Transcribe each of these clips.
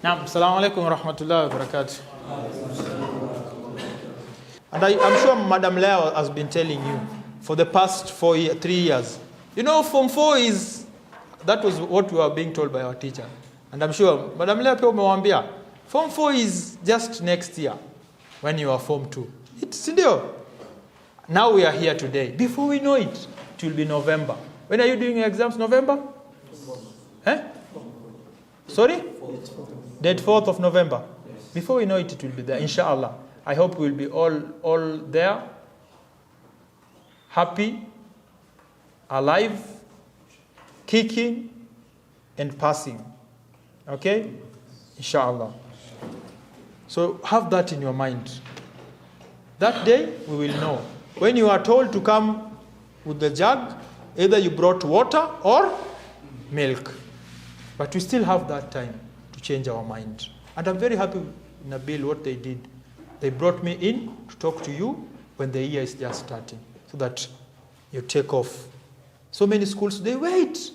Naam, assalamu alaikum wa rahmatullahi wa barakatuh. And I'm sure Madam Leo has been telling you for the past 3 years. You know, Form 4 that was what we were being told by our teacher. And I'm sure Madam Leo pia umewambia, Form 4 is just next year when you are Form 2. It's ndio. Now we are here today. Before we know it will be November. When are you doing your exams? November? Sorry? Date 4th of November. Yes. Before we know it will be there, inshallah. I hope we'll be all there, happy, alive, kicking, and passing. Okay? Inshallah. So have that in your mind. That day, we will know. When you are told to come with the jug, either you brought water or milk. But we still have that time to change our mind. And I'm very happy, Nabeel, what they did. They brought me in to talk to you when the year is just starting, so that you take off. So many schools, they wait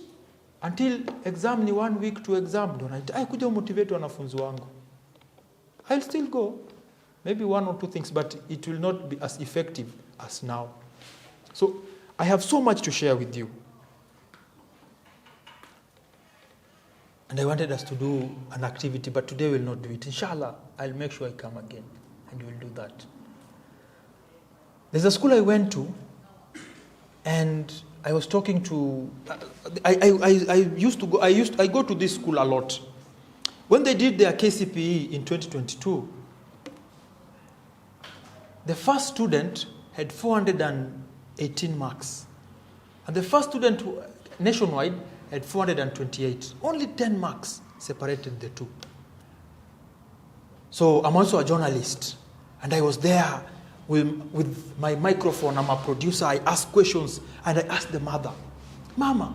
until exam ni 1 week to exam. Kuja motivate wanafunzi wangu. I'll still go. Maybe 1 or 2 things, but it will not be as effective as now. So I have so much to share with you. And I wanted us to do an activity, but today we'll not do it. Inshallah, I'll make sure I come again, and we'll do that. There's a school I went to, and I was talking to. I go to this school a lot. When they did their KCPE in 2022, the first student had 418 marks, and the first student nationwide had 428. Only 10 marks separated the two. So I'm also a journalist, and I was there with my microphone. I'm a producer. I ask questions, and I asked the mother, Mama,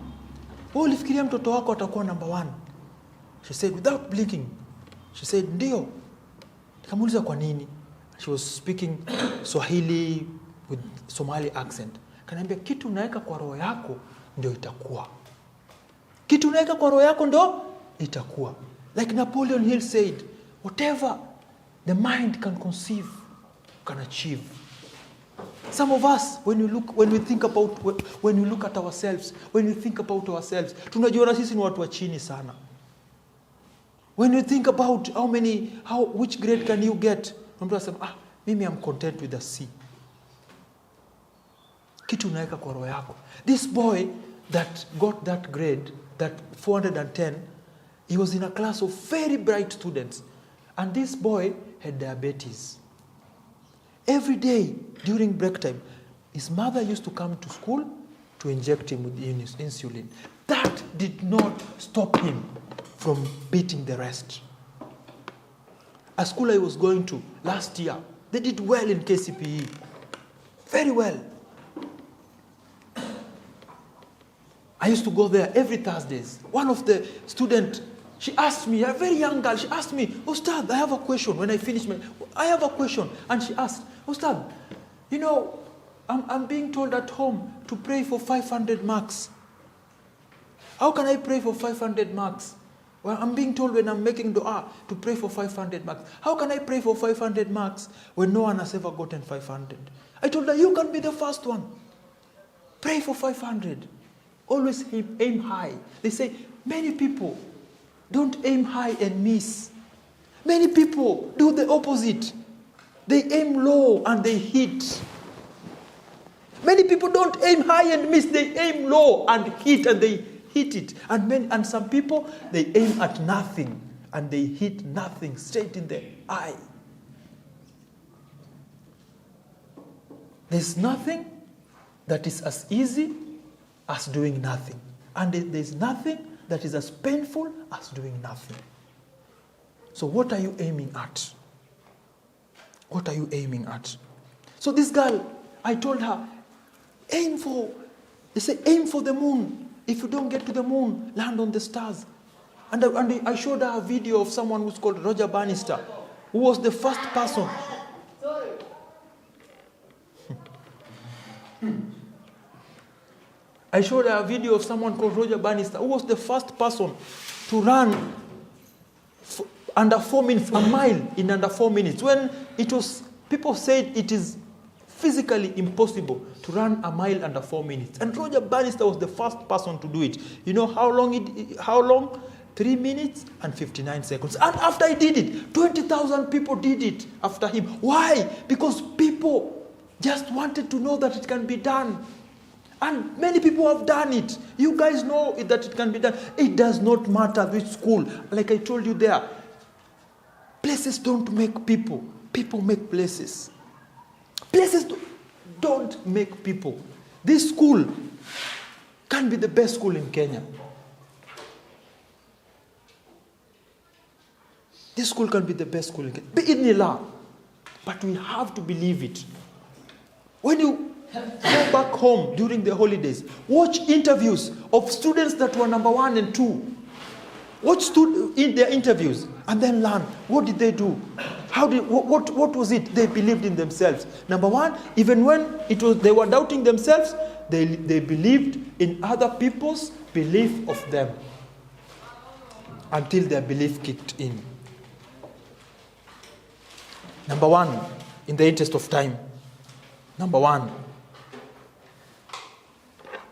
wewe ulifikiria mtoto wako atakuwa number 1? She said, without blinking, she said, ndio. Nikamuuliza kwa nini? She was speaking Swahili with Somali accent. Kaniambia, kitu unaweka kwa roho yako ndio itakuwa. Kitu unaweka kwa roho yako ndo itakuwa. Like Napoleon Hill said, whatever the mind can conceive, can achieve. Some of us, when we look at ourselves, when we think about ourselves, tunajiona sisi ni watu wa chini sana. When you think about which grade can you get, mtu anasema, mimi am content with a C. Kitu unaweka kwa roho yako. This boy that got that grade, that 410, he was in a class of very bright students. And this boy had diabetes. Every day during break time, his mother used to come to school to inject him with insulin. That did not stop him from beating the rest. A school I was going to last year, they did well in KCPE. Very well. I used to go there every Thursdays. One of the students, she asked me, a very young girl, she asked me, Ustad, I have a question. When I finish I have a question. And she asked, Ustad, you know, I'm being told at home to pray for 500 marks. How can I pray for 500 marks? Well, I'm being told when I'm making dua to pray for 500 marks. How can I pray for 500 marks when no one has ever gotten 500? I told her, you can be the first one. Pray for 500. Always aim high. They say, many people don't aim high and miss. Many people do the opposite. They aim low and they hit. Many people don't aim high and miss. They aim low and hit, and they hit it. And some people, they aim at nothing and they hit nothing straight in the eye. There's nothing that is as easy as doing nothing. And there's nothing that is as painful as doing nothing. So what are you aiming at? What are you aiming at? So this girl, I told her, aim for the moon. If you don't get to the moon, land on the stars. And I showed her a video of someone who's called Roger Bannister, who was the first person. I showed her a video of someone called Roger Bannister, who was the first person to run under 4 minutes, a mile in under 4 minutes. When it was, people said it is physically impossible to run a mile under 4 minutes. And Roger Bannister was the first person to do it. You know how long? 3 minutes and 59 seconds. And after he did it, 20,000 people did it after him. Why? Because people just wanted to know that it can be done. And many people have done it. You guys know that it can be done. It does not matter which school. Like I told you there, places don't make people. People make places. Places don't make people. This school can be the best school in Kenya. This school can be the best school in Kenya. But we have to believe it. When you go back home during the holidays, watch interviews of students that were number 1 and 2. Watch in their interviews and then learn. What did they do? What was it? They believed in themselves. Number 1, even when they were doubting themselves, they believed in other people's belief of them until their belief kicked in. Number 1, in the interest of time. Number 1.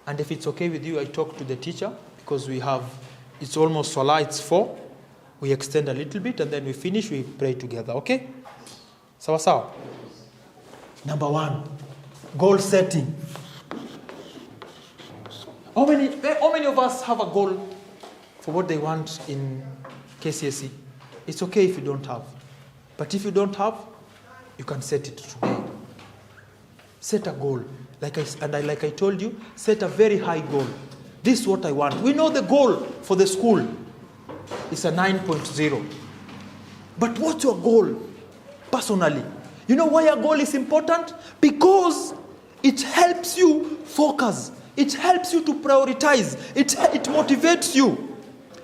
And if it's okay with you, I talk to the teacher because it's almost Salah, it's 4. We extend a little bit and then we finish, we pray together, okay? Sawa sawa. Number 1, goal setting. How many of us have a goal for what they want in KCSE? It's okay if you don't have. But if you don't have, you can set it today. Set a goal. Like I told you, set a very high goal. This is what I want. We know the goal for the school is a 9.0. But what's your goal personally? You know why a goal is important? Because it helps you focus. It helps you to prioritize. It motivates you.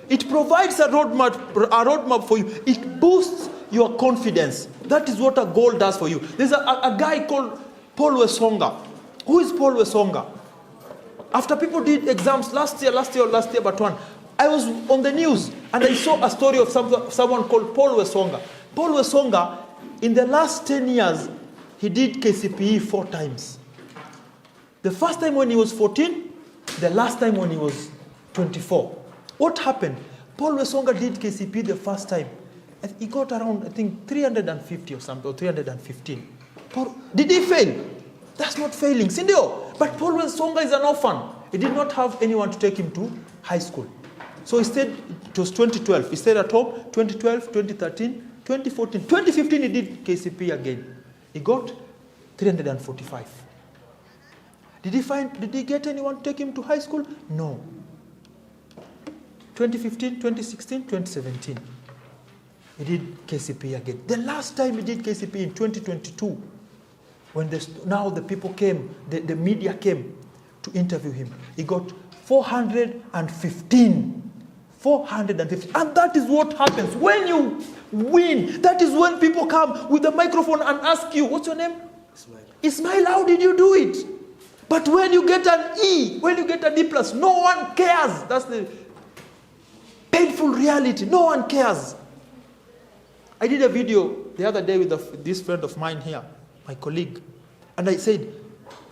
It provides a roadmap for you. It boosts your confidence. That is what a goal does for you. There's a guy called Paul Wesonga. Who is Paul Wesonga? After people did exams last year but one, I was on the news and I saw a story of someone called Paul Wesonga. Paul Wesonga, in the last 10 years, he did KCPE 4 times. The first time when he was 14, the last time when he was 24. What happened? Paul Wesonga did KCPE the first time. He got around, I think, 350 or something, or 315. Did he fail? That's not failing. Sindio. But Paul Wesonga is an orphan. He did not have anyone to take him to high school. So he stayed, it was 2012. He stayed at home, 2012, 2013, 2014. 2015 he did KCPE again. He got 345. Did he get anyone to take him to high school? No. 2015, 2016, 2017. He did KCPE again. The last time he did KCPE in 2022, when now the people came, the media came to interview him, he got 415. 415. And that is what happens when you win. That is when people come with the microphone and ask you, what's your name? Ismail, how did you do it? But when you get an E, when you get a D+, no one cares. That's the painful reality. No one cares. I did a video the other day with this friend of mine here, my colleague, and I said,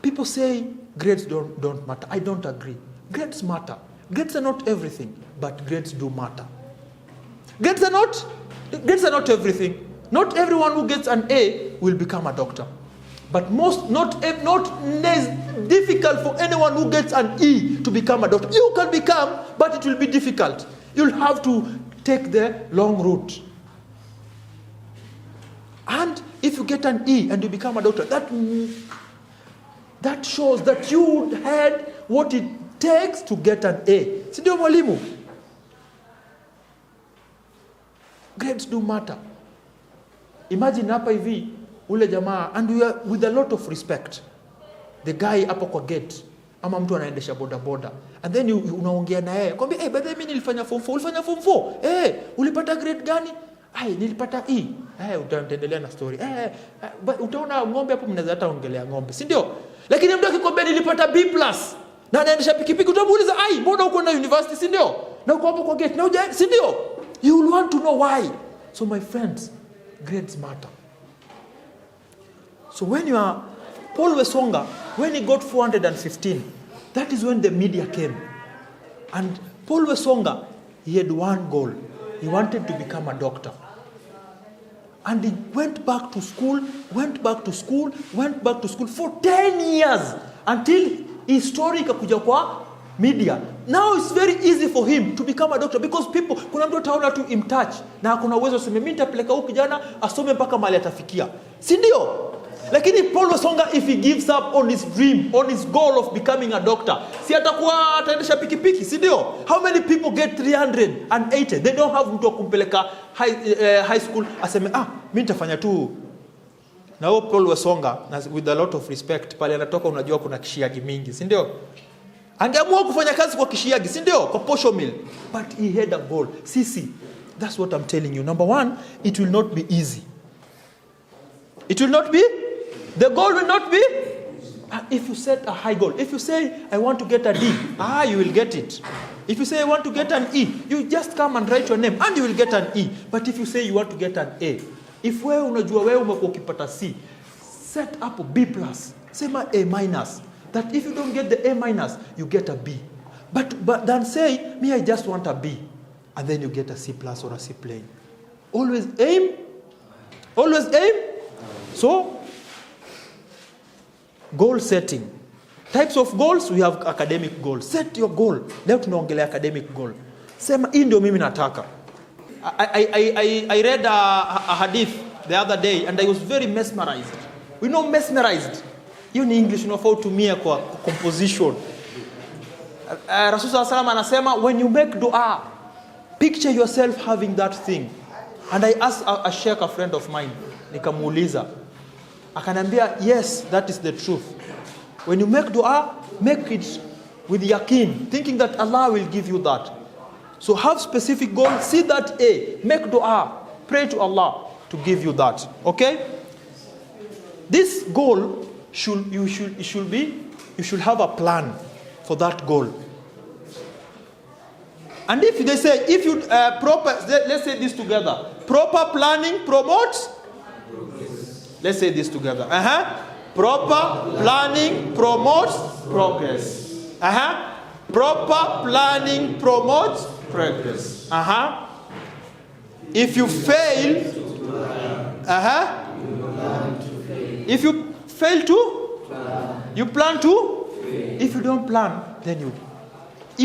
people say grades don't matter. I don't agree. Grades matter. Grades are not everything, but grades do matter. Grades are not everything. Not everyone who gets an A will become a doctor. But not difficult for anyone who gets an E to become a doctor. You can become, but it will be difficult. You'll have to take the long route. And if you get an E and you become a doctor, that shows that you had what it takes to get an A. Sindio mwalimu? Grades do matter. Imagine hapa hivi, ule jamaa, and we are with a lot of respect. The guy hapo kwa gate, ama mtu anaendesha boda. And then unaongea na yeye. Kwambia, by the way, mimi nilifanya form 4. Ulifanya form 4? Ulipata grade gani? Nilipata E. Utaendelea na story. Utaona ng'ombe hapo, mnaweza hata ongelea ng'ombe, si ndio? Lakini mtu akikwambia nilipata B+ na anaendesha pikipiki, utamuuliza, mbona uko na university, si ndio? Na uko hapo kwa gate, na si ndio? You will want to know why. So my friends, grades matter. So when you are Paul Wesonga, when he got 415, that is when the media came. And Paul Wesonga, he had one goal. He wanted to become a doctor. And he went back to school for 10 years until his story ikakuja kwa media. Now it's very easy for him to become a doctor because people, kuna mtu ataona tu imtouch na kuna uwezo useme mimi nitapeleka huyu kijana asome mpaka mahali atafikia. Si ndio? Lakini Paul Wesonga, if he gives up on his dream, on his goal of becoming a doctor, si atakuwa ataendesha pikipiki, si ndio? How many people get 380? They don't have mtu wa kumpeleka high school aseme mimi nitafanya tu. Na huyo Paul Wesonga, with a lot of respect, pale anatoka unajua kuna kishiagi mingi, si ndio? Angeamua kufanya kazi kwa kishiagi, si ndio? Kwa posho mill. But he had a goal. Sisi, that's what I'm telling you. Number one, it will not be easy. It will not be. The goal will not be. If you set a high goal, if you say, I want to get a D, you will get it. If you say, I want to get an E, you just come and write your name and you will get an E. But if you say you want to get an A, if wewe unajua wewe umekuwa ukipata C, set up a B+, sema A-. That if you don't get the A-, you get a B. But then say, me, I just want a B. And then you get a C+ or a C plain. Always aim. Always aim. So, goal setting. Types of goals, we have academic goals. Set your goal. Leo tunaongelea academic goal. Sema hii ndio mimi nataka. I read a hadith the other day and I was very mesmerized. We know mesmerized. Hiyo ni English unafaa utumie kwa composition. Rasul sallallahu anasema when you make dua, picture yourself having that thing. And I asked a sheikh, a friend of mine, nikamuuliza. Akaniambia, yes, that is the truth. When you make dua, make it with yaqeen, thinking that Allah will give you that. So have specific goals, see that A, make dua, pray to Allah to give you that. Okay? This goal you should have a plan for that goal. And if they say, if you let's say this together. Proper planning promotes. Let's say this together. Proper planning promotes progress. Proper planning promotes progress. If you fail, if you fail to, you plan to. If you don't plan, then you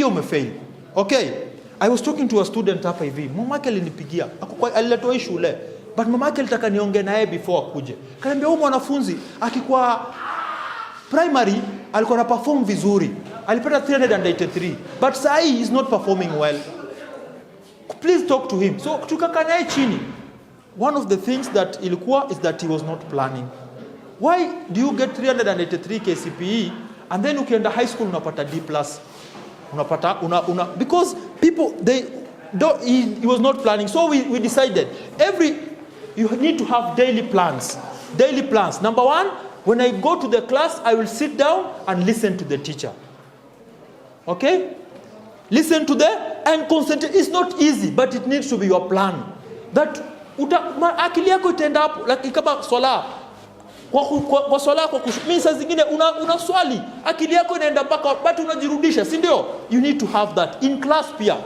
umefail. Okay. I was talking to a student hapa hivi. Mamake alinipigia. Aliletwa shule. But mamake alitaka niongee naye before akuje. Kaniambia huyu mwanafunzi akikuwa primary alikuwa na perform vizuri. Alipata 383. But sasa he is not performing well. Please talk to him. So tukakaa naye chini. One of the things that ilikuwa is that he was not planning. Why do you get 383 KCPE and then ukienda high school unapata D+? Unapata because people he was not planning. So we decided you need to have daily plans. Daily plans. Number one, when I go to the class, I will sit down and listen to the teacher. Okay? Listen to and concentrate. It's not easy, but it needs to be your plan. That akili yako itaenda hapo like kama swala. Kwa swala kwa mimi saa zingine una swali, akili yako inaenda mpaka but unajirudisha, si ndio? You need to have that in class pia.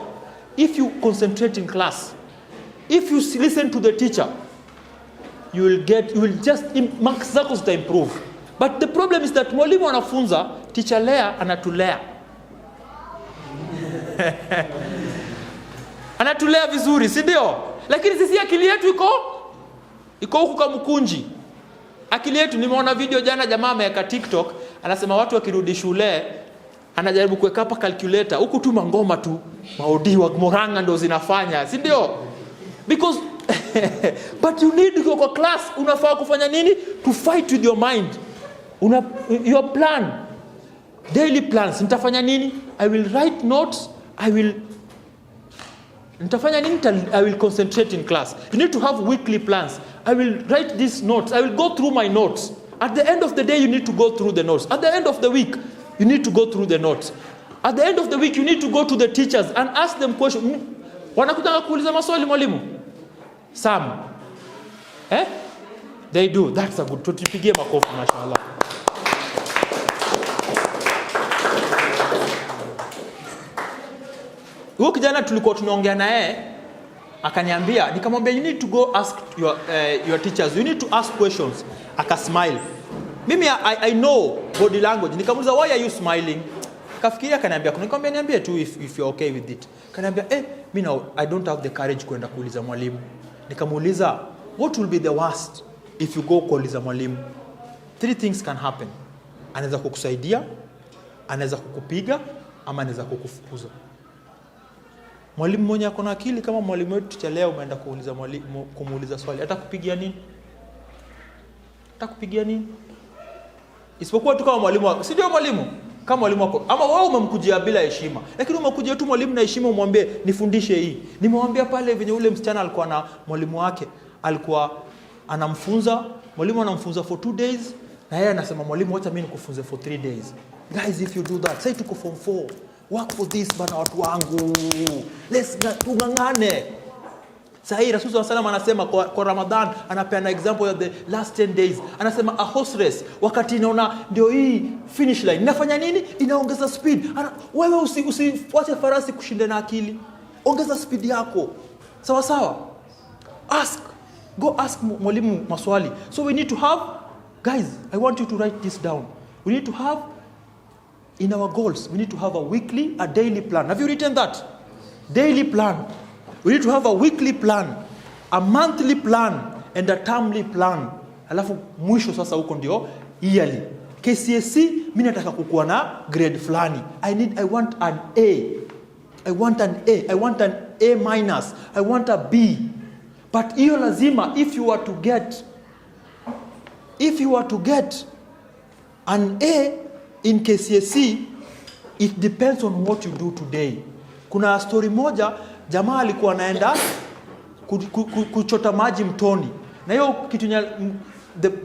If you concentrate in class, if you listen to the teacher, you will just marks zako zita improve. But the problem is that mwalimu anafunza, teacher lea anatulea. Anatulea vizuri, si ndio? Lakini sisi akili yetu iko huku kama mkunji. Akili yetu, nimeona video jana jamaa ameweka TikTok, anasema watu wakirudi shule anajaribu kuweka hapa calculator, huku tu mangoma tu, maodiwa moranga ndo zinafanya, si ndio? Because but you need to go to class, unafaa kufanya nini? To fight with your mind. Your plan. Daily plans. Nitafanya nini? I will write notes. Nitafanya nini? I will concentrate in class. You need to have weekly plans. I will write these notes. I will go through my notes. At the end of the day, you need to go through the notes. At the end of the week, you need to go through the notes. At the end of the week, you need to go to the teachers and ask them questions. Wanakutaka kuuliza maswali mwalimu. Some. They do. That's a good. Tupigie makofi mashallah. Huyo kijana tulikuwa tunaongea naye akaniambia, nikamwambia you need to go ask your teachers. You need to ask questions. Akasmile. Mimi I know body language. Nikamuuliza why are you smiling? Kafikiria akaniambia, nikamwambia niambie tu if you're okay with it. Akaniambia mimi now I don't have the courage kwenda kuuliza mwalimu. Nikamuuliza what will be the worst if you go kuuliza mwalimu? 3 things can happen. Anaweza kukusaidia, anaweza kukupiga, ama anaweza kukufukuza. Mwalimu mwenye ako na akili kama mwalimu wetu cha leo umeenda kuuliza mwalimu kumuuliza swali, atakupigia nini? Atakupigia nini? Isipokuwa tu kama mwalimu, si ndio mwalimu? Kama mwalimu wako ama wewe umemkujia bila heshima. Lakini umekujia tu mwalimu na heshima umwambie nifundishe hii. Nimemwambia pale venye ule msichana alikuwa na mwalimu wake, alikuwa anamfunza, mwalimu anamfunza for 2 days na yeye anasema mwalimu acha mimi nikufunze for 3 days. Guys, if you do that, say tuko form 4. Work for this bana watu wangu. Let's tungangane. Sahi Rasul sallallahu anasema kwa Ramadan anapeana example ya the last 10 days. Anasema a horse race wakati inaona ndio hii finish line. Inafanya nini? Inaongeza speed. Wewe usifuate farasi kushinda na akili. Ongeza speed yako. Sawa sawa? Go ask mwalimu maswali. So we need to have, guys, I want you to write this down. We need to have in our goals, we need to have a daily plan. Have you written that? Daily plan. We need to have a weekly plan, a monthly plan, and a termly plan. Alafu mwisho sasa huko ndio yearly. KCSE, mimi nataka kukuwa na grade fulani. I want an A. I want an A minus. I want a B. But hiyo lazima, if you were to get an A in KCSE, it depends on what you do today. Kuna story moja, jamaa alikuwa anaenda kuchota maji mtoni. Na hiyo kitu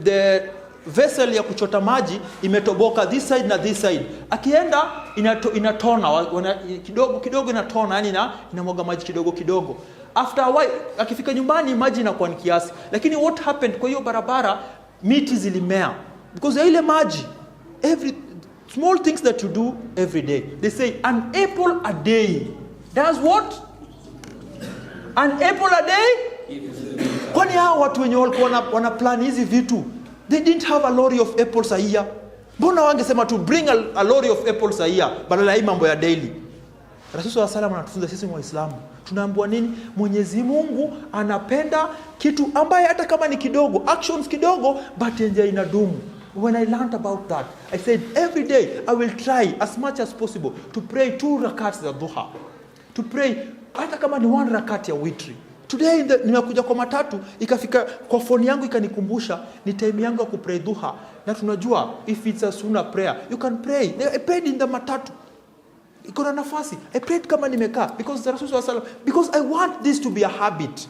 the vessel ya kuchota maji imetoboka this side na this side. Akienda inatona kidogo inatona, yani inamwaga maji kidogo. After a while akifika nyumbani maji inakuwa ni kiasi. Lakini what happened kwa hiyo barabara, miti zilimea because ya ile maji. Every small things that you do every day. They say an apple a day does what? An apple a day? Kwani hao watu wenye walikuwa wana plan hizi vitu, they didn't have a lorry of apples a year. Mbona wangesema to bring a lorry of apples a year badala ya mambo ya daily? Rasul sallallahu alaihi anatufunza sisi Waislamu. Tunaambiwa nini? Mwenyezi Mungu anapenda kitu ambaye hata kama ni kidogo, actions kidogo, but yenye inadumu. When I learned about that, I said every day I will try as much as possible to pray 2 rakats ya duha. To pray hata kama ni 1 rakat ya witri. Today nimekuja kwa matatu, ikafika kwa phone yangu ikanikumbusha ni time yangu ya kupray duha. Na tunajua if it's a sunnah prayer, you can pray. I prayed in the matatu. Iko na nafasi. I prayed kama nimekaa because the Rasul sallallahu alaihi wasallam, because I want this to be a habit.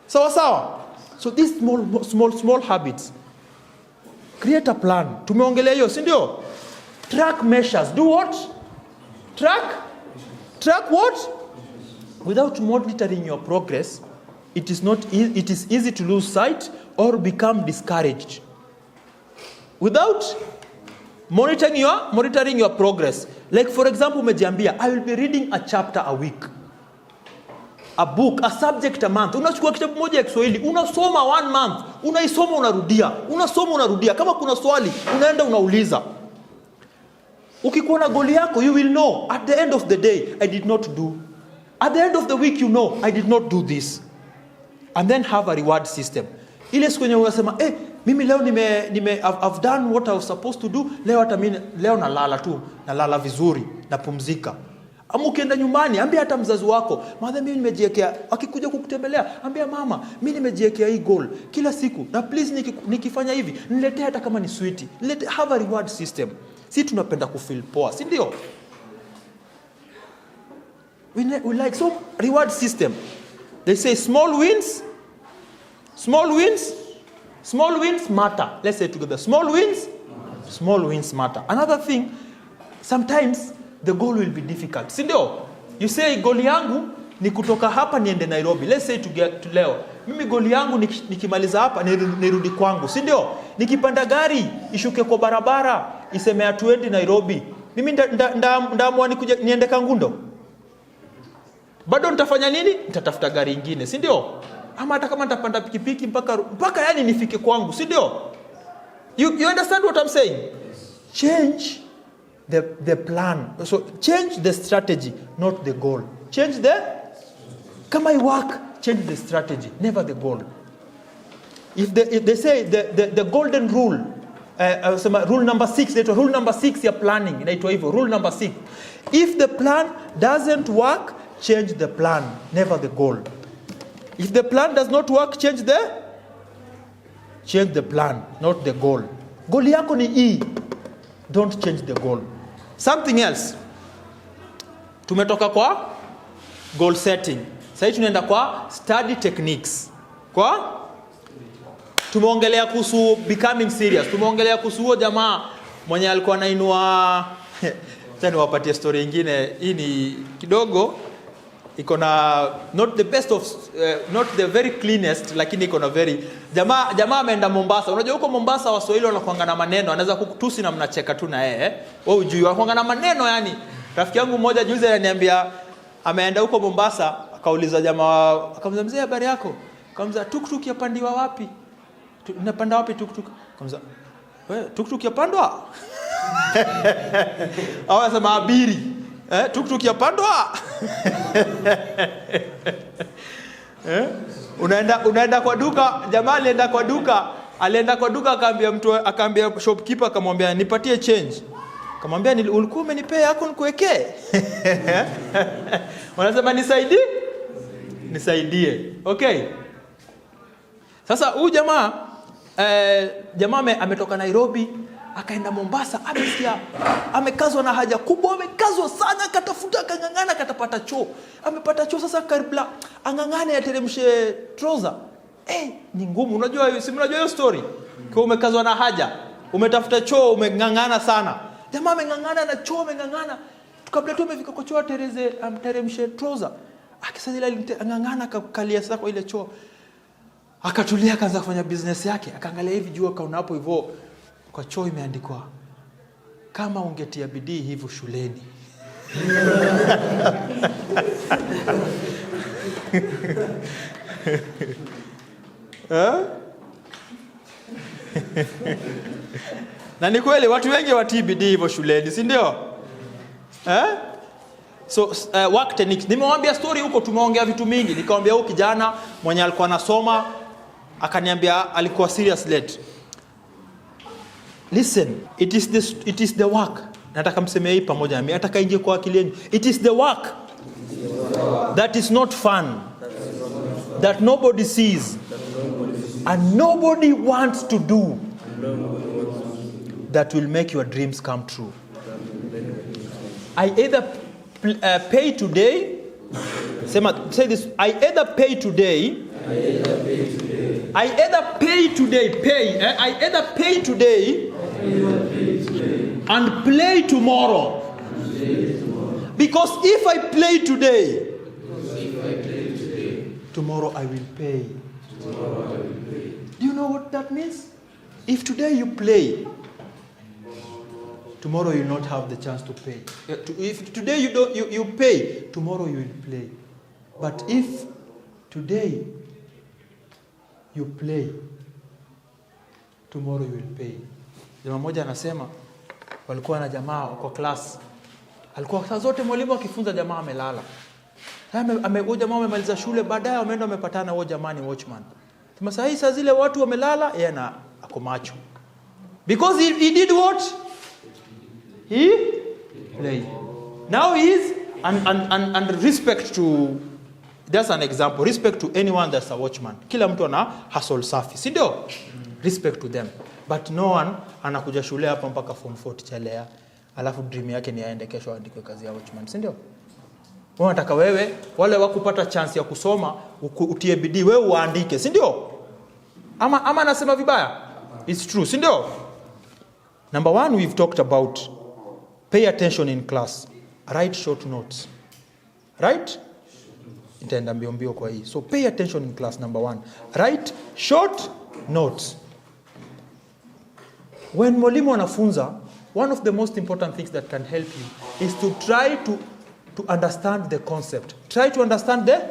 Sawa. So these small habits. Create a plan. Tumeongelea hiyo, si ndio? Track measures. Do what? Track what? Without monitoring your progress, it is easy to lose sight or become discouraged. Without monitoring your progress. Like for example, umejiambia I will be reading a chapter a week. A book, a subject a month. Unachukua kitabu moja ya Kiswahili, unasoma 1 month, unaisoma unarudia. Kama kuna swali, unaenda unauliza. Ukikuwa na goal yako, you will know at the end of the day I did not do. At the end of the week you know I did not do this. And then have a reward system. Ile siku yenyewe unasema, mimi leo I've done what I was supposed to do. Leo nalala vizuri, napumzika. Ama ukienda nyumbani, ambia hata mzazi wako, mama mimi nimejiwekea, akikuja kukutembelea, ambia mama, mimi nimejiwekea hii goal kila siku. Na please nikifanya hivi, niletee hata kama ni sweet. Have a reward system. Si tunapenda kufeel poa, si ndio? We like so reward system. They say small wins matter. Let's say together. Small wins matter. Another thing, sometimes the goal will be difficult. Si ndio? You say goal yangu ni kutoka hapa niende Nairobi. Let's say to leo. Mimi goal yangu nikimaliza hapa nirudi kwangu, si ndio? Nikipanda gari ishuke kwa barabara iseme atuendi Nairobi. Mimi ndaamua niende Kangundo. Bado nitafanya nini? Nitatafuta gari nyingine, si ndio? Ama hata kama nitapanda pikipiki mpaka yani nifike kwangu, si ndio? You understand what I'm saying? Change the plan. So change the strategy, not the goal. Change kama you work, change the strategy, never the goal. If they say the golden rule, rule number 6, rule number 6 ya planning, inaitwa hivyo, rule number 6. If the plan doesn't work, change the plan, never the goal. If the plan does not work, change the plan, not the goal. Goal yako ni E. Don't change the goal. Something else. Tumetoka kwa goal setting. Sasa tunaenda kwa study techniques. Tumeongelea kuhusu becoming serious. Tumeongelea kuhusu huo jamaa mwenye alikuwa anainua tena wapatie story nyingine. Hii ni kidogo iko na not the best of not the very cleanest, lakini iko na very jamaa ameenda Mombasa. Unajua huko Mombasa Waswahili wanakuanga na maneno, anaweza kukutusi na mnacheka tu na yeye. Wewe hujui wanakuanga na maneno yani. Rafiki yangu mmoja juzi ananiambia ameenda huko Mombasa, akauliza jamaa, akamwambia mzee habari yako? Akamwambia tuktuk yapandiwa wapi? Unapanda wapi tuktuk? Akamwambia wewe tuktuk yapandwa? Au anasema abiri. Tuktuk yapandwa? Unaenda kwa duka, jamaa alienda kwa duka akaambia shopkeeper, akamwambia nipatie change. Akamwambia ulikuwa umenipea yako nikuwekee. Wanasema nisaidie. Okay. Sasa huyu jamaa ametoka Nairobi akaenda Mombasa, amesikia amekazwa na haja kubwa, amekazwa sana, katafuta kangangana katapata choo. Amepata choo sasa karibla angangane ateremshe trouser. Ni ngumu, unajua hiyo story. Kwa umekazwa na haja, umetafuta choo, umengangana sana. Jamaa amengangana na choo, amengangana. Kabla tu amefika kwa choo ateremshe trouser. Akisazila angangana akakalia sasa kwa ile choo. Akatulia akaanza kufanya business yake. Akaangalia hivi juu akaona hapo hivyo kwa choo imeandikwa kama ungetia bidii hivyo shuleni. Na ni kweli watu wengi watii bidii hivyo shuleni, si ndio? So work techniques. Nimewaambia story huko, tumeongea vitu mingi. Nikamwambia huyu kijana mwenye alikuwa anasoma akaniambia alikuwa serious late. Listen, it is the work. Nataka mseme hii pamoja na mimi, nataka ingie kwa akili yenu. It is the work that is not fun, that nobody sees and nobody wants to do, that will make your dreams come true. I either pay today. Say this. I either pay today. I either pay today and play tomorrow. Because if I play today, tomorrow I will pay. Do you know what that means? If today you play, tomorrow you will not have the chance to pay. If today you pay, tomorrow you will play. But if today you play, tomorrow you will pay. Jamaa mmoja anasema walikuwa na jamaa kwa class. Alikuwa saa zote mwalimu akifunza, jamaa amelala. Huyo jamaa amemaliza shule, baadaye wameenda wamepatana huyo jamaa ni watchman. Sema saa zile watu wamelala, yeye na ako macho. Because he did what? He played. Now he is and respect to, that's an example, respect to anyone that's a watchman. Kila mtu ana hustle safi, si ndio? Respect to them. But no one anakuja shule hapa mpaka form 4 chalea, alafu dream yake ni aende kesho aandikwe kazi ya watchman, si ndio? Wewe unataka wewe wale wakupata chance ya kusoma utie bidii wewe uandike, si ndio? Ama anasema vibaya? It's true, si ndio? Number 1, we've talked about pay attention in class. Write short notes. Right? itaenda mbio kwa hii. So pay attention in class. Number 1, write short notes. When mwalimu anafunza, one of the most important things that can help you is to try to understand the concept. Try to understand the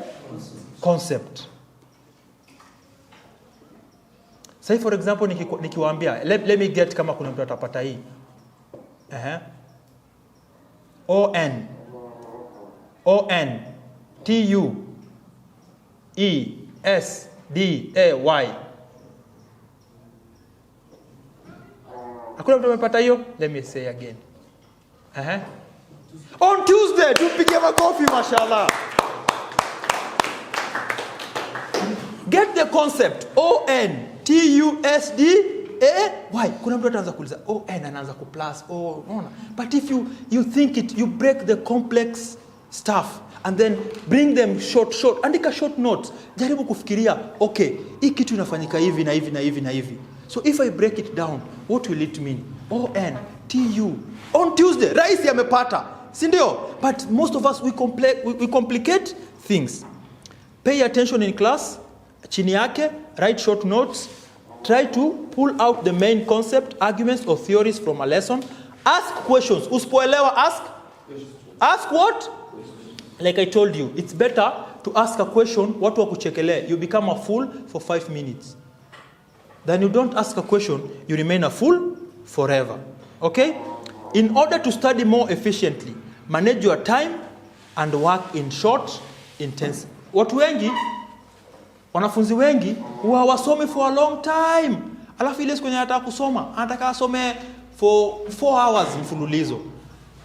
concept. Say for example, nikiwaambia, let me get kama kuna mtu atapata hii. O-N T-U-E-S-D-A-Y. Hakuna mtu amepata hiyo? Let me say again. On Tuesday, tupige makofi, mashallah. Get the concept. O-N-T-U-S-D-A-Y. Kuna mtu ataanza kuuliza O-N anaanza ku plus O, unaona? But if you think it, you break the complex stuff and then bring them short. Andika short notes. Jaribu kufikiria, okay, hii kitu inafanyika hivi na hivi na hivi na hivi. So if I break it down, what will it mean? O-N-T-U. On Tuesday, Raisi amepata. Si ndio? But most of us, we complicate things. Pay attention in class. Chini yake, write short notes. Try to pull out the main concept, arguments or theories from a lesson. Ask questions. Usipoelewa, ask. Ask what? Like I told you, it's better to ask a question, watu wakuchekele, you become a fool for 5 minutes. Then you don't ask a question, you remain a fool forever. Okay? In order to study more efficiently, manage your time and work in short, intense. Watu wengi, wanafunzi wengi, huwa wasomi for a long time. Alafu ile siku yenye anataka kusoma, anataka asome for 4 hours mfululizo.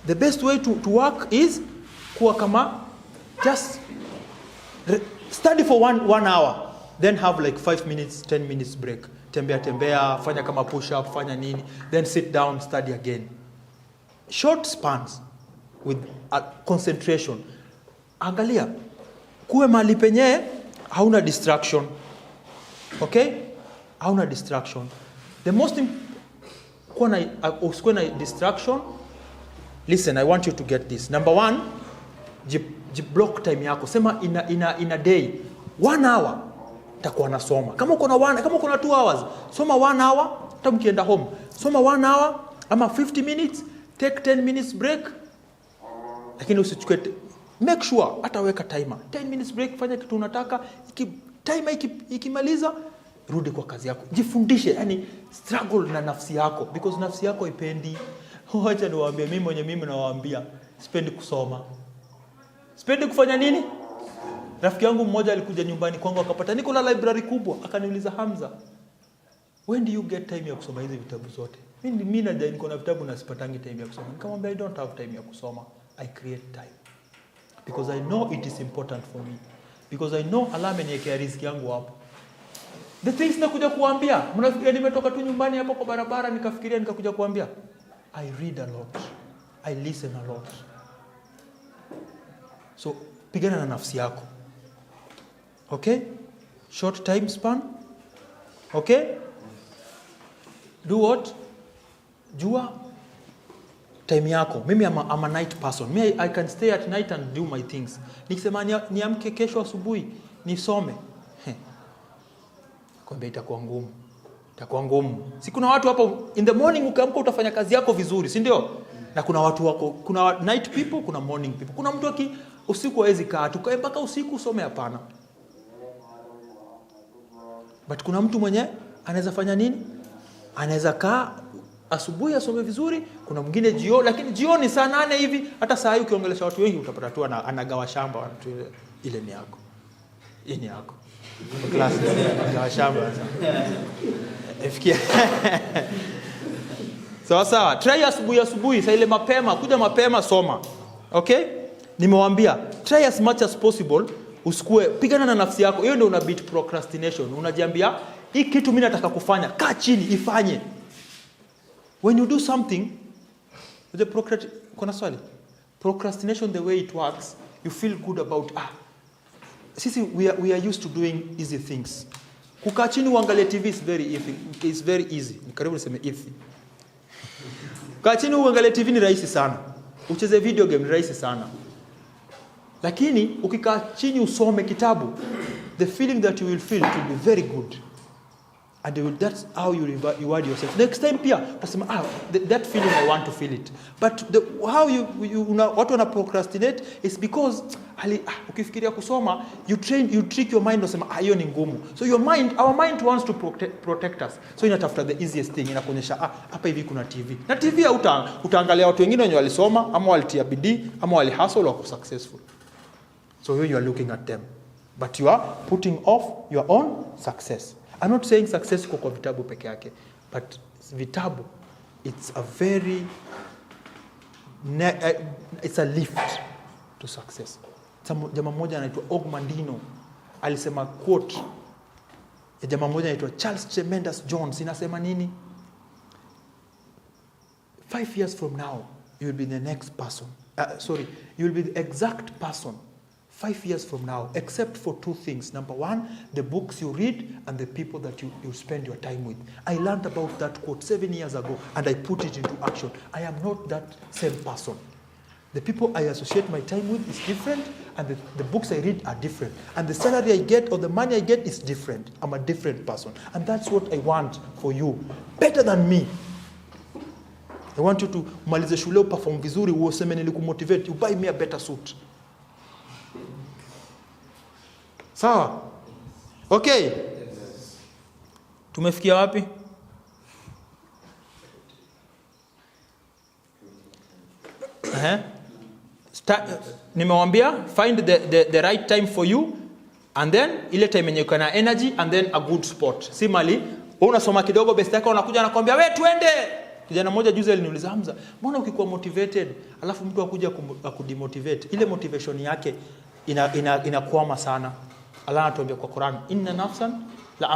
The best way to work is kuwa kama just study for one hour, then have like 5 minutes, 10 minutes break. Tembea, fanya kama push up, fanya nini, then sit down, study again. Short spans with concentration. Angalia, kuwe mahali penye hauna distraction. Okay? Hauna distraction. The most kuwa na distraction. Listen, I want you to get this. Number 1, block time yako. Sema in a day, 1 hour takuwa nasoma. Kama uko na 2 hours, soma 1 hour, hata mkienda home. Soma 1 hour ama 50 minutes, take 10 minutes break. Lakini usichukue, make sure hata weka timer. 10 minutes break, fanya kitu unataka, timer ikimaliza, rudi kwa kazi yako. Jifundishe, yani struggle na nafsi yako, because nafsi yako ipendi. Wacha niwaambie, mimi nawaambia, sipendi kusoma. Sipendi kufanya nini? Rafiki yangu mmoja alikuja nyumbani kwangu akapata niko na library kubwa, akaniuliza, Hamza, when do you get time ya kusoma hizi vitabu zote? Mimi najua niko na vitabu na sipatangi time ya kusoma. Nikamwambia, I don't have time ya kusoma. I create time. Because I know it is important for me. Because I know Allah ameniwekea riziki yangu hapo. The things nakuja kuambia, mnafikiria nimetoka tu nyumbani hapo kwa barabara nikafikiria nikakuja kuambia? I read a lot. I listen a lot. So, pigana na nafsi yako. Okay? Short time span. Okay? Do what? Jua time yako. Mimi I'm a night person. I can stay at night and do my things. Nikisema niamke kesho asubuhi nisome. Kwamba itakuwa ngumu. Itakuwa ngumu. Si kuna watu hapo in the morning ukiamka utafanya kazi yako vizuri, si ndio? Na kuna watu wako, kuna night people, kuna morning people. Kuna mtu usiku hawezi kaa tukae mpaka usiku usome, hapana. But kuna mtu mwenye anaweza fanya nini? Anaweza kaa asubuhi asome vizuri, kuna mwingine jioni, lakini jioni saa 8 hivi, hata saa hii ukiongelesha watu wengi utapata tu anagawa shamba watu ile ni yako. Hii ni yako. Class anagawa shamba sasa. Ifikia. Sawa, try asubuhi, saa ile mapema, kuja mapema soma. Okay? Nimewaambia, try as much as possible, usikue, pigana na nafsi yako. Hiyo ndio una beat procrastination. Unajiambia, hii kitu mimi nataka kufanya, kaa chini ifanye. When you do something, kuna swali? Procrastination, the way it works, you feel good about, sisi we are used to doing easy things. Kukaa chini uangalie TV is very easy. Karibu niseme easy. Kukaa chini uangalie TV ni rahisi sana. Ucheze video game ni rahisi sana. Lakini ukikaa chini usome kitabu, the feeling that you will feel will be very good. And that's how you reward yourself. Next time pia utasema that feeling I want to feel it. But how watu wana procrastinate is because ukifikiria kusoma you trick your mind unasema hiyo ni ngumu. So our mind wants to protect us. So inatafuta the easiest thing, inakuonyesha hapa hivi kuna TV. Na TV utaangalia watu wengine wenye walisoma ama walitia bidii ama walihustle wako successful. So you are looking at them. But you are putting off your own success. I'm not saying success kwa vitabu peke yake, but vitabu, it's a lift to success. Jamaa mmoja anaitwa Ogmandino alisema quote ya jamaa mmoja anaitwa Charles Tremendous Jones, inasema nini? 5 years from now, you will be the next person. You will be the exact person 5 years from now, except for 2 things. Number 1, the books you read and the people that you spend your time with. I learned about that quote 7 years ago and I put it into action. I am not that same person. The people I associate my time with is different, and the books I read are different. And the salary I get or the money I get is different. I'm a different person. And that's what I want for you. Better than me. I want you to malize shule perform vizuri, useme nilikumotivate, you buy me a better suit. Sawa? Okay. Tumefikia wapi? Nimewambia find the right time for you, and then ile time yenye uko na energy, and then a good spot. Si mali unasoma kidogo best yako unakuja anakuambia wewe twende. Kijana mmoja juzi aliniuliza, Hamza, mbona ukikuwa motivated alafu mtu akuja akudemotivate, ile motivation yake inakwama sana. Allah anatuambia kwa Qur'an, inna nafsa la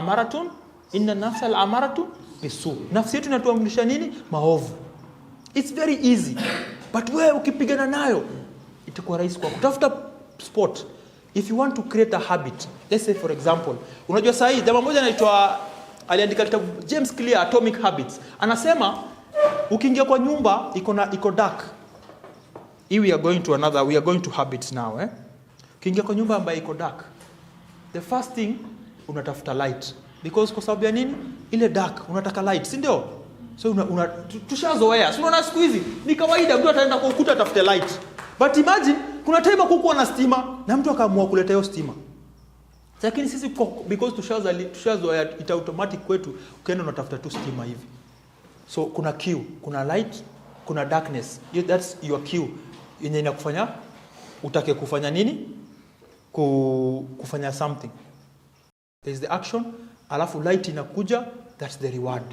amaratu bisu. Nafsi yetu inatuamrisha nini? Maovu. It's very easy. But wewe ukipigana nayo itakuwa rahisi kwa kutafuta spot. If you want to create a habit, let's say for example, unajua sahi jamaa mmoja anaitwa aliandika kitabu James Clear Atomic Habits. Anasema ukiingia kwa nyumba iko dark. We are going to habits now, Ukiingia kwa nyumba ambayo iko dark, the first thing unatafuta light, because kwa sababu ya nini? Ile dark unataka light, si ndio? So tushazoea. So unaona siku hizi ni kawaida mtu ataenda kwa ukuta atafute light. But imagine kuna time kukuwa na stima na mtu akaamua kuleta hiyo stima. Lakini sisi because tushazoea ita automatic kwetu, ukienda unatafuta tu stima hivi. So kuna queue, kuna light, kuna darkness. That's your queue. Yenye inakufanya utake kufanya nini? Kufanya something. There is the action, alafu light inakuja, that's the reward.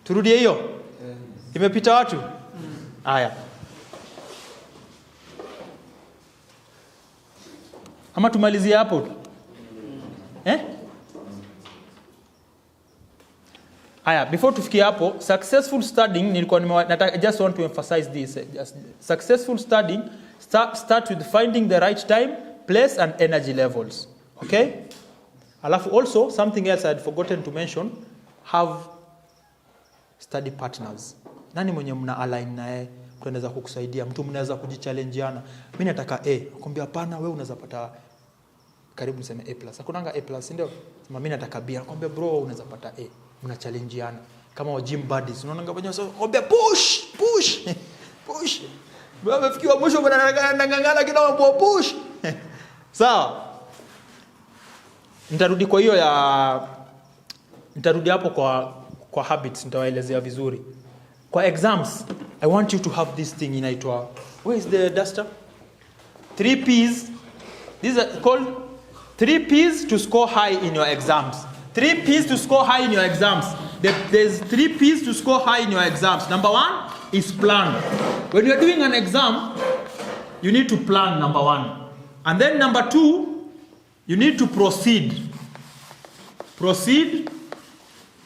Turudie hiyo? Imepita watu? Haya. Ama tumalizie hapo? Haya, before tufikie hapo, successful studying I just want to emphasize this. Successful studying start with finding the right time, place and energy levels. Okay? Alafu also something else I had forgotten to mention, have study partners. Nani mwenye mna align naye tunaweza kukusaidia, mtu mnaweza kujichallengeana. Mimi nataka A, nakwambia hapana wewe unaweza pata karibu niseme A+. Hakunanga A+, ndio? Sema mimi nataka B, nakwambia bro unaweza pata A. Mna challengeana kama wa gym buddies. Unaona ngabanya sasa nakwambia push. Baba fikiwa mwisho mnangangana kidogo push. Sawa? Nitarudi hapo kwa habits, nitawaelezea vizuri. Kwa exams, I want you to have this thing inaitwa, where is the duster? 3 P's. These are called 3 P's to score high in your exams. 3 P's to score high in your exams. There's 3 P's to score high in your exams. Number 1 is plan. When you're doing an exam, you need to plan, number 1. And then number 2, you need to proceed.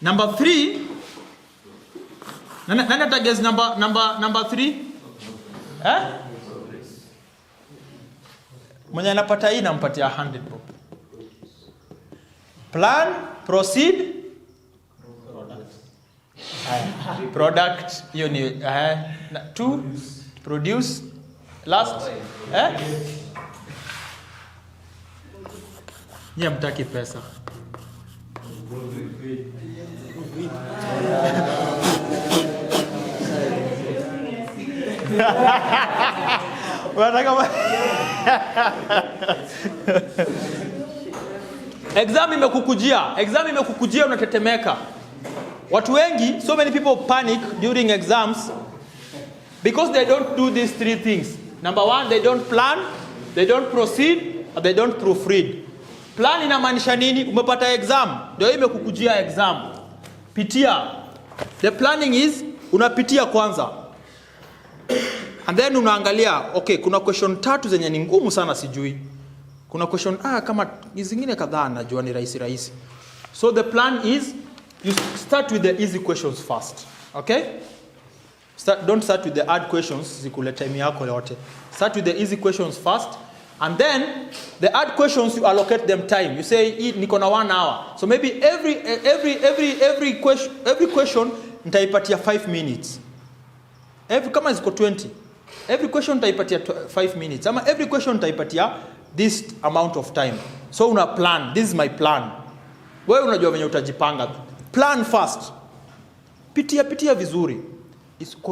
Number 3, nani ataguess number 3? Mwenye anapata hii nampatia 100 bob. Plan, proceed, product. Hiyo ni 2, produce, Last. Nyie mtaki pesa. Exam imekukujia unatetemeka. Watu wengi, so many people panic during exams because they don't do these three things. Number one, they don't plan, they don't proceed, or they don't proofread. Plan inamaanisha nini? Umepata exam, ndio imekukujia exam. Pitia. The planning is unapitia kwanza. And then unaangalia, okay, kuna question 3 zenye ni ngumu sana sijui. Kuna question kama zingine kadhaa najua ni rahisi. So the plan is you start with the easy questions first. Okay? Don't start with the hard questions zikule time yako yote. Start with the easy questions first, and then the hard questions you allocate them time. You say niko na 1 hour. So maybe every question nitaipatia 5 minutes. Kama ziko 20. Every question nitaipatia 5 minutes. Ama every question nitaipatia this amount of time. So una plan. This is my plan. Wewe unajua venye utajipanga. Plan first. Pitia vizuri.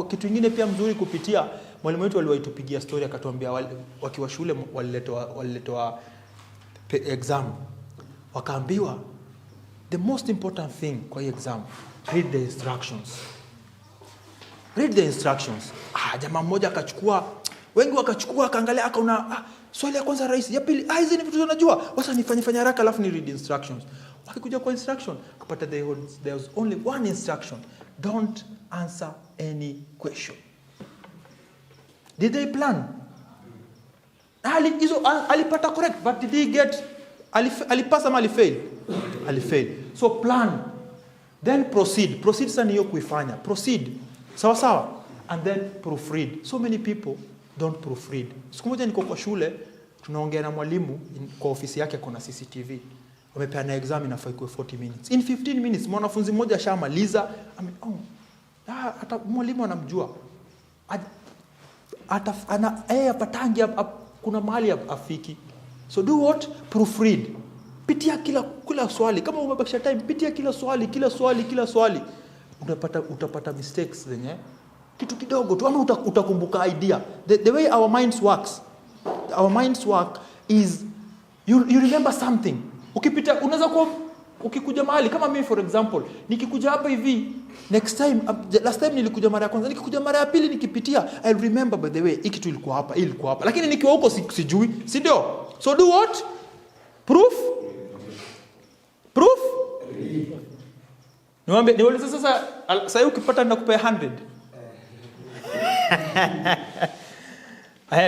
Kitu kingine pia mzuri kupitia, mwalimu wetu aliwaitupigia story akatuambia wakiwa shule waliletwa exam. Wakaambiwa the most important thing kwa hii exam, read the instructions. Read the instructions. Jamaa mmoja akachukua, wengi wakachukua akaangalia akaona swali ya kwanza rahisi, ya pili hizi ni vitu tunajua. Sasa nifanye haraka alafu ni read instructions. Wakikuja kwa instruction, kupata there was only one instruction. Don't answer any question. Did they plan? Alipata correct, but did he get alipasa ama alifail? Alifail. So plan. Then proceed. Proceed sana hiyo kuifanya. Proceed. Sawa. And then proofread. So many people don't proofread. Siku moja niko kwa shule, tunaongea na mwalimu kwa ofisi yake kuna CCTV. Wamepeana exam inafaa ikuwe 40 minutes. In 15 minutes mwanafunzi mmoja ashamaliza. Hata mwalimu anamjua. Apatangi kuna mahali afiki. So do what? Proofread. Pitia kila swali. Kama umebakisha time, pitia kila swali. Utapata mistakes zenye kitu kidogo tu ama utakumbuka idea. The way our minds work is you remember something. Ukipita unaweza kuwa ukikuja mahali kama mimi for example, nikikuja hapa hivi next time, last time nilikuja mara ya kwanza, nikikuja mara ya pili nikipitia I'll remember by the way hiki tu ilikuwa hapa. Lakini nikiwa huko sijui, si ndio? So do what? Proof. Niulize sasa ukipata nakupea 100.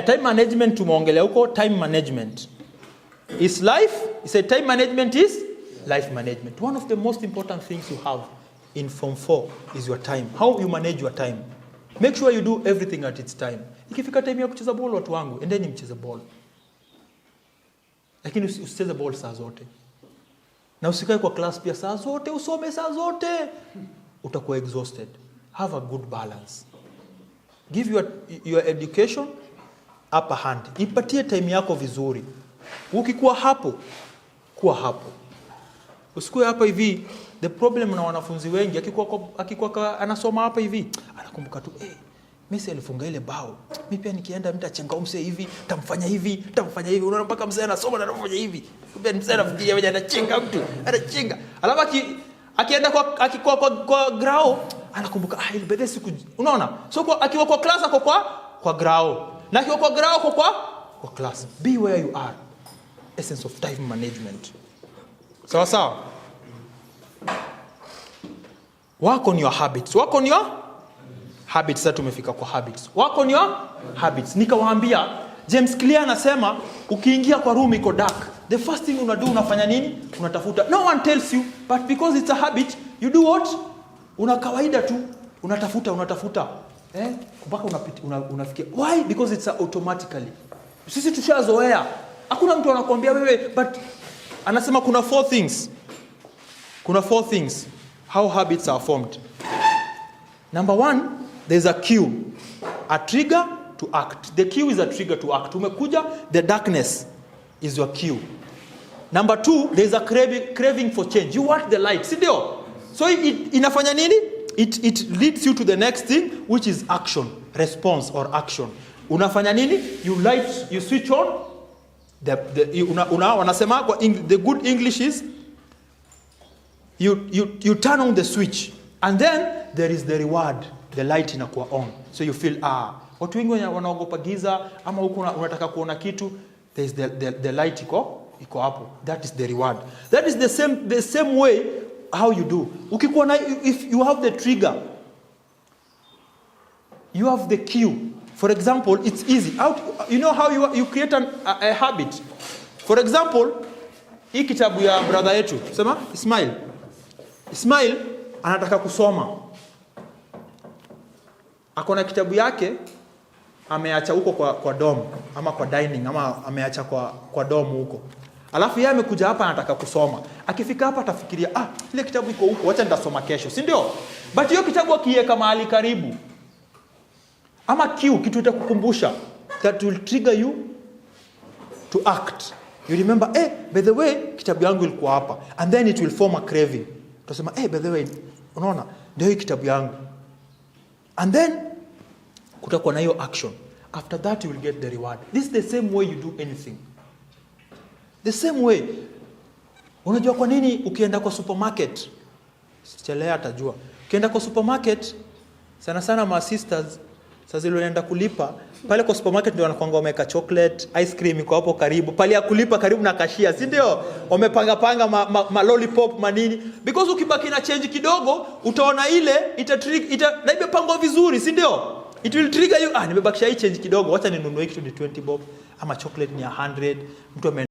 Time management tumeongelea huko. Time management is life. Time management is life management. One of the most important things you have in Form 4 is your time. How you manage your time. Make sure you do everything at its time. Ikifika time ya kucheza ball watu wangu, endeni mcheze ball. Lakini usicheze ball saa zote. Na usikae kwa class pia saa zote, usome saa zote. Utakuwa exhausted. Have a good balance. Give your education upper hand. Ipatie time yako vizuri. Ukikuwa hapo, kuwa hapo. Usikue hapa hivi. The problem na wanafunzi wengi akikuwa anasoma hapa hivi, anakumbuka tu Messi alifunga ile bao. Mimi pia nikienda mtachenga mse hivi, tamfanya hivi. Unaona mpaka mse anasoma na anafanya hivi. Kumbe mse anafikiria wewe anachenga mtu. Anachenga. Alafu akienda kwa grao, anakumbuka ile bede siku. Unaona? So akiwa kwa class ako kwa grao. Na akiwa kwa grao ako kwa class. Be where you are. Essence of time management. Sawa. Work on your habits. Sasa tumefika kwa habits. Work on your habits. Nikawaambia James Clear anasema ukiingia kwa room iko dark, the first thing unafanya nini? Unatafuta. No one tells you, but because it's a habit, you do what? Una kawaida tu, unatafuta. Mpaka unafikia. Why? Because it's automatically. Sisi tushazoea. Hakuna mtu anakuambia wewe, but anasema kuna 4 things. How habits are formed. Number 1, there's a cue, a trigger, to act. The cue is a trigger to act. Umekuja, the darkness is your cue. Number 2, there is a craving for change. You want the light. Sindio? So inafanya nini? It leads you to the next thing, which is action, response or action. Unafanya nini? You switch on. Wanasema, the good English is, you turn on the switch. And then there is the reward. The light inakuwa on. So you feel, watu wengi wanaogopa giza, ama huko unataka kuona kitu, there is the light iko hapo. That is the reward. That is the same way how you do. Ukikuwa na, if you have the trigger, you have the cue. For example, it's easy. You know how you create a habit. For example, hii kitabu ya brother yetu, sema Ismail anataka kusoma. Akona kitabu yake ameacha huko kwa dom ama kwa dining ama ameacha kwa dom huko. Alafu yeye amekuja hapa anataka kusoma. Akifika hapa atafikiria, ile kitabu iko huko, acha nitasoma kesho, si ndio? But hiyo kitabu akiweka mahali karibu, ama kitu itakukumbusha, that will trigger you to act. You remember, by the way, kitabu yangu ilikuwa hapa. And then it will form a craving. Utasema, by the way, unaona, ndio hii kitabu yangu. And then kutakuwa na hiyo action. After that you will get the reward. This is the same way you do anything. The same way. Unajua kwa nini ukienda kwa supermarket? Sichelea atajua. Ukienda kwa supermarket, sana ma sisters, sasa unaenda kulipa, pale kwa supermarket ndio wanakuanga wameka chocolate, ice cream iko hapo karibu. Pale ya kulipa karibu na cashier, si ndio? Wamepanga ma lollipop manini. Because ukibaki na change kidogo, utaona ile na imepangwa vizuri, si ndio? It will trigger you, nimebakisha hii change kidogo, wacha ninunue kitu ni 20 bob, ama chocolate ni 100, mtu